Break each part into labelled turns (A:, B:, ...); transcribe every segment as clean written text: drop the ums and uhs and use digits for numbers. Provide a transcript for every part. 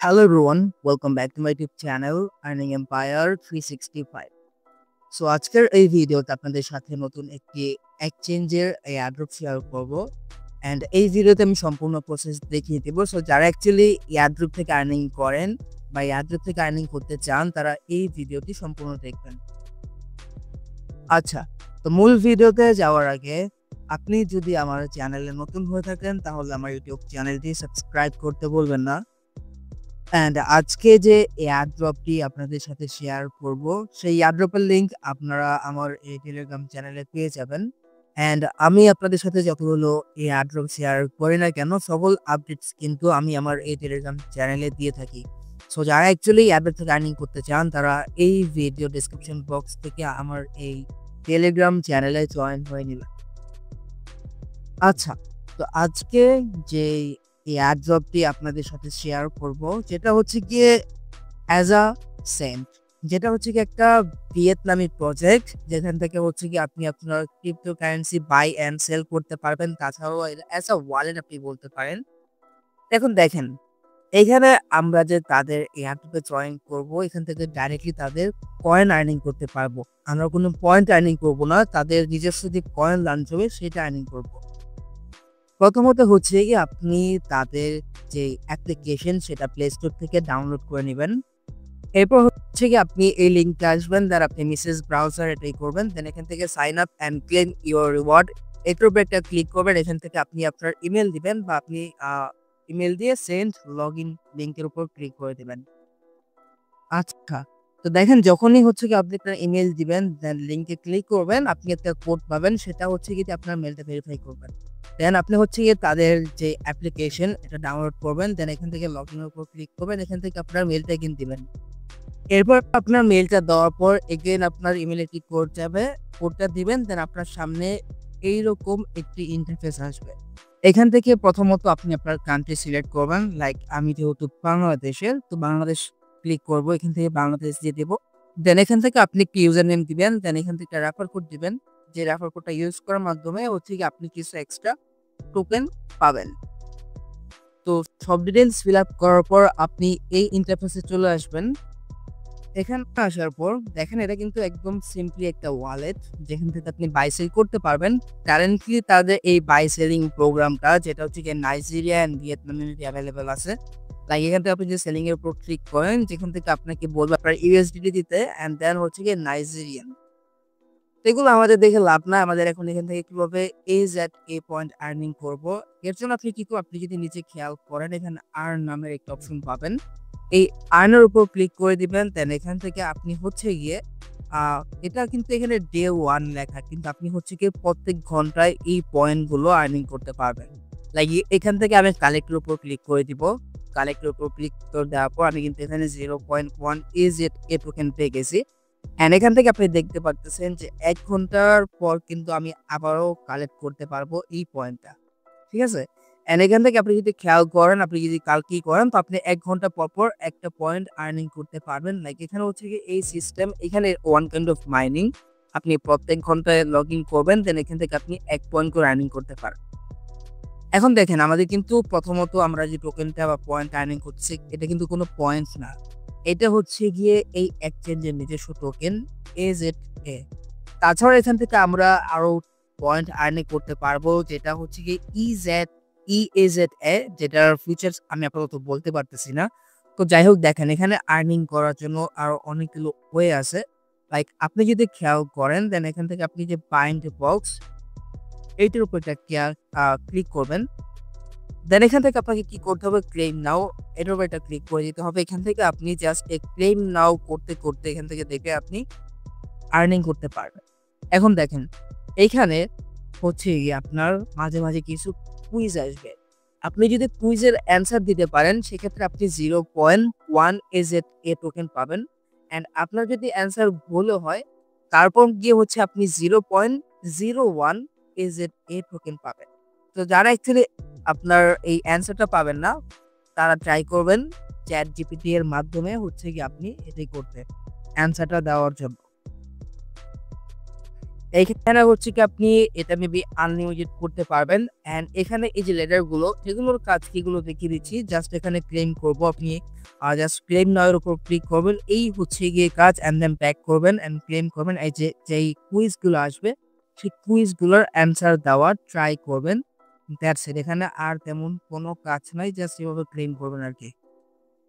A: Hello everyone, welcome back to my YouTube channel Earning Empire 365. So আজকের এই ভিডিওতে আপনাদের সাথে নতুন একটি এক্সচেঞ্জের এয়ারড্রপ শেয়ার করব অ্যান্ড এই ভিডিওতে আমি সম্পূর্ণ প্রসেস দেখিয়ে দেব। সো যারা অ্যাকচুয়ালি এয়ারড্রপ থেকে আর্নিং করেন বা এয়ারড্রপ থেকে আর্নিং করতে চান তারা এই ভিডিওটি সম্পূর্ণ দেখবেন। আচ্ছা, তো মূল ভিডিওতে যাওয়ার আগে আপনি যদি আমার চ্যানেলে নতুন হয়ে থাকেন তাহলে আমার ইউটিউব চ্যানেলটি সাবস্ক্রাইব করতে বলবেন না। অ্যান্ড আজকে যে এয়ারড্রপটি আপনাদের সাথে শেয়ার করব সেই এয়ারড্রপের লিঙ্ক আপনারা আমার এই টেলিগ্রাম চ্যানেলে পেয়ে যাবেন। অ্যান্ড আমি আপনাদের সাথে যতগুলো এয়ারড্রপ শেয়ার করি না কেন সকল আপডেটস কিন্তু আমি আমার এই টেলিগ্রাম চ্যানেলে দিয়ে থাকি। সো যারা অ্যাকচুয়ালি এয়ারড্রপ থেকে আর্নিং করতে চান তারা এই ভিডিও ডিসক্রিপশন বক্স থেকে আমার এই টেলিগ্রাম চ্যানেলে জয়েন হয়ে নিলাম। আচ্ছা, তো আজকে যে এয়ারড্রপটি আপনাদের সাথে শেয়ার করব যেটা হচ্ছে গিয়ে অ্যাজ আ সেন্ট, যেটা হচ্ছে কি একটা ভিয়েতনামি প্রজেক্ট যেখান থেকে হচ্ছে কি আপনি আপনার ক্রিপ্টোকারেন্সি বাই অ্যান্ড সেল করতে পারবেন। তাছাড়াও অ্যাজ আ ওয়ালেট আপনি বলতে পারেন। এখন দেখেন এখানে আমরা যে তাদের এয়ারড্রপে জয়েন করব এখান থেকে ডাইরেক্টলি তাদের কয়েন আর্নিং করতে পারবো। আমরা কোনো পয়েন্ট আর্নিং করবো না, তাদের নিজস্ব যে কয়েন লঞ্চ হবে সেটা আর্নিং করবো। প্রথমত হচ্ছে কি আপনি তাদের যে অ্যাপ্লিকেশন সেটা প্লে স্টোর থেকে ডাউনলোড করে নেবেন। এরপর হচ্ছে কি আপনি এই লিঙ্কটা আসবেন, দেন আপনি মেসেজ ব্রাউজার এটাই করবেন, দেন এখান থেকে sign up and claim your reward এটার উপর একটা ক্লিক করবেন। এখান থেকে আপনি আপনার ইমেল দিবেন বা আপনি ইমেল দিয়ে সেন্ড লগ ইন লিঙ্কের উপর ক্লিক করে দেবেন। আচ্ছা, তো দেখেন যখনই হচ্ছে কি আপনি একটা ইমেল দিবেন দেন লিঙ্কে ক্লিক করবেন, আপনি একটা কোড পাবেন, সেটা হচ্ছে কি আপনার মেলটা ভেরিফাই করবেন। দেন আপনি হচ্ছে গিয়ে তাদের যে অ্যাপ্লিকেশন এটা ডাউনলোড করবেন, দেন এখান থেকে লগ ইনের উপর ক্লিক করবেন, এখান থেকে আপনার মেলটা কিন্তু দিবেন। এরপর আপনার মেলটা দেওয়ার পর এগেন আপনার ইমেলে একটি কোড যাবে, কোডটা দিবেন, দেন আপনার সামনে এইরকম একটি ইন্টারফেস আসবে। এখান থেকে প্রথমত আপনি আপনার কান্ট্রি সিলেক্ট করবেন, লাইক আমি যেহেতু বাংলাদেশের তো বাংলাদেশ ক্লিক করব, এখান থেকে বাংলাদেশ দিয়ে দেবো। দেন এখান থেকে আপনি একটি ইউজার নেম দিবেন, দেন এখান থেকে রেফার কোড দিবেন, যে রেফার কোডটা ইউজ করার মাধ্যমে হচ্ছে কি আপনি কিছু এক্সট্রা টোকেন পাবেন। তো সব ডিটেলস ফিল আপ করার পর আপনি এই ইন্টারফেসে চলে আসবেন। এখানে আসার পর দেখেন এটা কিন্তু একদম সিম্পলি একটা ওয়ালেট যেখান থেকে আপনি বাই সেল করতে পারবেন। কারেন্টলি তাদের এই বাই সেলিং প্রোগ্রামটা যেটা হচ্ছে কি নাইজেরিয়া অ্যান্ড ভিয়েতনামে অ্যাভেলেবেল আছে। লাইক এখান থেকে আপনি যে সেলিং এর উপর ক্লিক করেন যেখান থেকে আপনাকে বলবে আপনার ইউএসডিটি দিতে অ্যান্ড দেন হচ্ছে কি নাইজেরিয়ান। এগুলো আমাদের দেখে লাভ না, আমাদের এখন এখান থেকে কিভাবে এ পয়েন্ট আর্নিং করব এর জন্য আপনি কি আপনি যদি নিচে খেয়াল করেন এখানে আর্ন নামের একটা অপশন পাবেন, এই আর্নের উপর ক্লিক করে দিবেন। দেন এখান থেকে আপনি হচ্ছে গিয়ে এটা কিন্তু এখানে ডে 1 লেখা, কিন্তু আপনি হচ্ছে গিয়ে প্রত্যেক ঘন্টায় এই পয়েন্টগুলো আর্নিং করতে পারবেন। লাইক এখান থেকে আমি কালেক্টের উপর ক্লিক করে দিব, কালেক্টের উপর ক্লিক করে দেওয়ার পর আমি কিন্তু এখানে 0.1 এ টোকেন পেয়ে গেছি। অ্যান্ড এখান থেকে আপনি দেখতে পারতেছেন যে 1 ঘন্টার পর কিন্তু আমি আবারও কালেক্ট করতে পারবো এই পয়েন্টটা, ঠিক আছে? অ্যান্ড এখান থেকে আপনি যদি খেয়াল করেন, আপনি যদি কালকেই করেন তো আপনি 1 ঘন্টা পর পর একটা পয়েন্ট আর্নিং করতে পারবেন। লাইক এখানে হচ্ছে কি এই সিস্টেম, এখানে ওয়ান কাইন্ড অফ মাইনিং, আপনি প্রত্যেক ঘন্টায় লগ ইন করবেন, দেন এখান থেকে আপনি 1 পয়েন্ট করে আর্নিং করতে পারেন। এখন দেখেন আমাদের কিন্তু প্রথমত আমরা যে টোকেনটা বা পয়েন্ট আর্নিং করছি এটা কিন্তু কোনো পয়েন্টস না, এটা হচ্ছে গিয়ে এই এক্সচেঞ্জের নিজস্ব টোকেন AZA। তাছাড়া এখান থেকে আমরা আরো পয়েন্ট আর্নিং করতে পারবো যেটা হচ্ছে গিয়ে EAZA, যেটার ফিচার্স আমি আপাতত বলতে পারতেছি না। তো যাই হোক দেখেন এখানে আর্নিং করার জন্য আরো অনেকগুলো ওয়ে আছে। লাইক আপনি যদি খেয়াল করেন দেন এখান থেকে আপনি যে বাইন্ড বক্স এইটার উপর একটা ক্লিক করবেন, দেন এখান থেকে আপনাকে কি করতে হবে ক্লেম নাও এটার উপর একটা ক্লিক করে দিতে হবে। এখান থেকে আপনি জাস্ট ক্লেম নাও করতে করতে এখান থেকে দেখে আপনি আর্নিং করতে পারবেন। এখন দেখেন এইখানে হচ্ছে গিয়ে আপনার মাঝে মাঝে কিছু কুইজ আসবে, আপনি যদি কুইজের অ্যান্সার দিতে পারেন সেক্ষেত্রে আপনি 0.1 এ টোকেন পাবেন। অ্যান্ড আপনার যদি অ্যান্সার ভুলও হয় তারপর গিয়ে হচ্ছে আপনি 0.01 এ টোকেন পাবেন। তো যারা অ্যাকচুয়ালি আপনার এই অ্যান্সারটা পাবেন না তারা ট্রাই করবেন চ্যাট জিপিটি এর মাধ্যমে হচ্ছে কি আপনি এটাই করতে অ্যান্সারটা দেওয়ার জন্য। এইখানে হচ্ছে কি আপনি এটা মেবি আনলিমিটেড করতে পারবেন। অ্যান্ড এখানে এই যে লেটার গুলো এগুলোর কাজ কি এগুলো দেখিয়ে দিচ্ছি। জাস্ট এখানে ক্লেম করব, আপনি জাস্ট ক্লেম নাও এর উপর ক্লিক করবেন। এই হচ্ছে গিয়ে কাজ, অ্যান্ড দেন ব্যাক করবেন অ্যান্ড ক্লেম করবেন। এই যে যেই কুইজ গুলো আসবে সেই কুইজ গুলোর অ্যান্সার দেওয়ার ট্রাই করবেন। দ্যাটস ইট, এখানে আর তেমন কোনো কাজ নাই, জাস্ট এভাবে ক্লেম করবেন আর কি।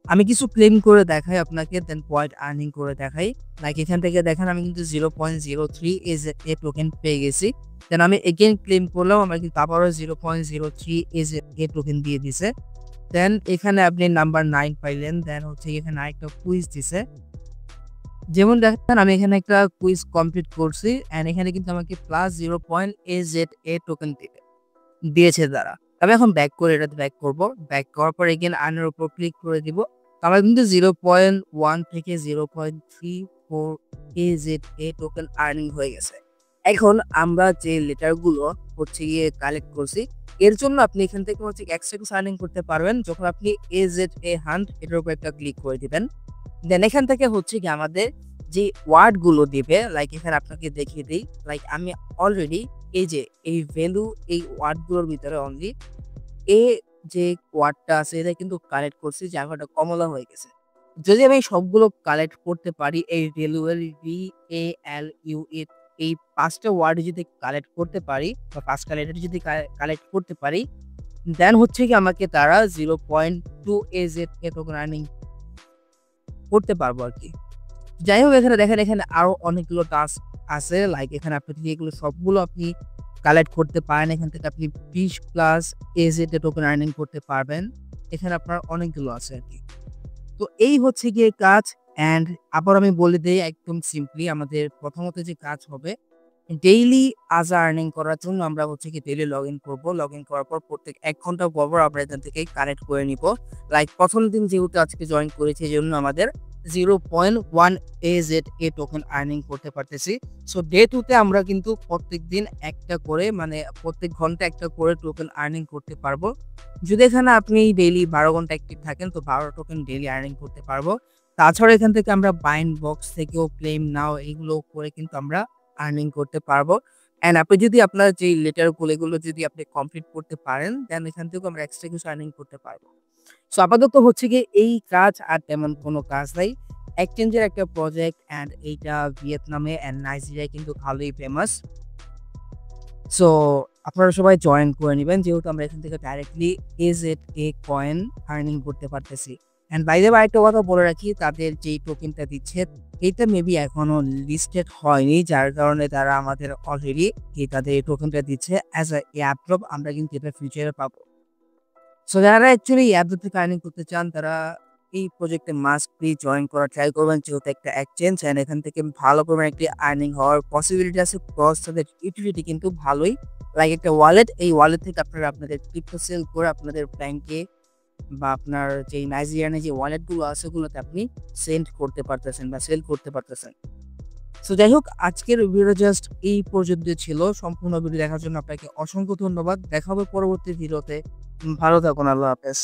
A: আমি কিছু ক্লেম করে দেখাই আপনাকে, দেন পয়েন্ট আর্নিং করে দেখাই। লাইক এখান থেকে দেখেন আমি কিন্তু 0.03 এ টোকেন পেয়ে গেছি। দেন আমি এগেইন ক্লেম করলাম, আমার কিন্তু আবারও 0.03 এ টোকেন দিয়ে দিছে। দেন এখানে আপনি নাম্বার 9 পাইলেন। দেন হচ্ছে এখানে আরেকটা কুইজ দিছে। যেমন দেখেন আমি এখানে একটা কুইজ কমপ্লিট করছি অ্যান্ড এখানে কিন্তু আমাকে প্লাস 0.AZA টোকেন দিয়েছে তারা। আমি এখন ব্যাক করে এটাতে ব্যাক করব। ব্যাক করার পর এগেইন আর্নের উপর ক্লিক করে দিব। আমার কিন্তু 0.1 থেকে 0.34 AZA টোকেন আর্নিং হয়ে গেছে। এখন আমরা যে লেটার গুলো হচ্ছে গিয়ে কালেক্ট করছি এর জন্য আপনি এখান থেকে হচ্ছে এক্সট্রা কিছু আর্নিং করতে পারবেন যখন আপনি AZA হান্ট এটার উপর একটা ক্লিক করে দিবেন। দেন এখান থেকে হচ্ছে কি আমাদের যে ওয়ার্ড গুলো দিবে, লাইক এখানে আপনাকে দেখিয়ে দিই। লাইক আমি অলরেডি এই যে এই ভ্যালু এই ওয়ার্ড গুলোর ভিতরে অনলি এ যে ওয়ার্ডটা আছে এটা কিন্তু কালেক্ট করছি, যার ফলে কমলা হয়ে গেছে। যদি আমি সবগুলো কালেক্ট করতে পারি এই ভ্যালুয়েল VALU এই 5টা ওয়ার্ড যদি কালেক্ট করতে পারি বা 5টা লেটার যদি কালেক্ট করতে পারি, দেন হচ্ছে কি আমাকে তারা 0.2 AZA টোকেন আর্নিং করতে পারবো আর কি। যাই হোক, এখানে দেখেন এখানে আরো অনেকগুলো টাস্ক আছে। লাইক এখানে আপনি যদি এগুলো সবগুলো আপনি কালেক্ট করতে পারেন, এখান থেকে আপনি 20 প্লাস AZA টোকেন আর্নিং করতে পারবেন। এখানে আপনার অনেকগুলো আছে আর কি। তো এই হচ্ছে গিয়ে কাজ। অ্যান্ড আবার আমি বলে দেই একদম সিম্পলি, আমাদের প্রথমত যে কাজ হবে ডেইলি আর্নিং করার জন্য আমরা হচ্ছে কি ডেইলি লগ ইন করবো। লগ ইন করার পর প্রত্যেক 1 ঘন্টা পর আমরা এখান থেকে কালেক্ট করে নিব। লাইক প্রথম দিন যেহেতু আজকে জয়েন করেছি এই জন্য আমাদের 0.1 AZA টোকেন আর্নিং করতে পারতেছি। সো ডে 2 তে আমরা কিন্তু প্রত্যেকদিন একটা করে মানে প্রত্যেক ঘন্টা একটা করে টোকেন আর্নিং করতে পারবো। যদি এখানে আপনি ডেইলি 12 ঘন্টা অ্যাক্টিভ থাকেন তো 12 টোকেন ডেইলি আর্নিং করতে পারবো। তাছাড়া এখান থেকে আমরা বাইন্ড বক্স থেকেও ক্লেম নাও এগুলো করে কিন্তু আমরা আর্নিং করতে পারবো। অ্যান্ড আপনি যদি আপনার যে লেটার গুলো এগুলো যদি আপনি কমপ্লিট করতে পারেন দেন এখান থেকেও আমরা এক্সট্রা কিছু আর্নিং করতে পারবো। সো আপাতত হচ্ছে গিয়ে এই কাজ, আর তেমন কোনো কাজ নাই। এক্সচেঞ্জের একটা প্রজেক্ট অ্যান্ড এইটা ভিয়েতনামে অ্যান্ড নাইজেরিয়ায় কিন্তু ভালোই ফেমাস। সো আপনারা সবাই জয়েন করে নিবেন যেহেতু আমরা এখান থেকে ডাইরেক্টলি AZA কয়েন আর্নিং করতে পারতেছি। অ্যান্ড বাই দ্য ওয়ে আরেকটা কথা বলে রাখি, তাদের যেই টোকেনটা দিচ্ছে এটা মেবি এখনো লিস্টেড হয়নি, যার কারণে তারা আমাদের অলরেডি তাদের এই টোকেনটা দিচ্ছে অ্যাজ এ এয়ারড্রপ। আমরা কিন্তু এটা ফিউচারে পাবো। সো যারা অ্যাকচুয়ালি এই অ্যাপ থেকে আর্নিং করতে চান তারা এই প্রজেক্টে মাস্ট বি জয়েন করা ট্রাই করবেন, যেহেতু একটা এক্সচেঞ্জ অ্যান্ড এখান থেকে ভালো পরিমাণে একটি আর্নিং হওয়ার পসিবিলিটি আছে। প্লাস তাদের ইউটিলিটি কিন্তু ভালোই, লাইক একটা ওয়ালেট। এই ওয়ালেট থেকে আপনারা আপনাদের ক্রিপ্টো সেল করে আপনাদের ব্যাংকে বা আপনার যে নাইজেরিয়ানে যে ওয়ালেটগুলো আছে ওগুলোতে আপনি সেন্ড করতে পারতেছেন বা সেল করতে পারতেছেন। সো যাই হোক, আজকের ভিডিও জাস্ট এই পর্যন্ত ছিল। সম্পূর্ণ ভিডিও দেখার জন্য আপনাকে অসংখ্য ধন্যবাদ। দেখা হবে পরবর্তী ভিডিওতে। ভালো থাকুন, আল্লাহ হাফেজ।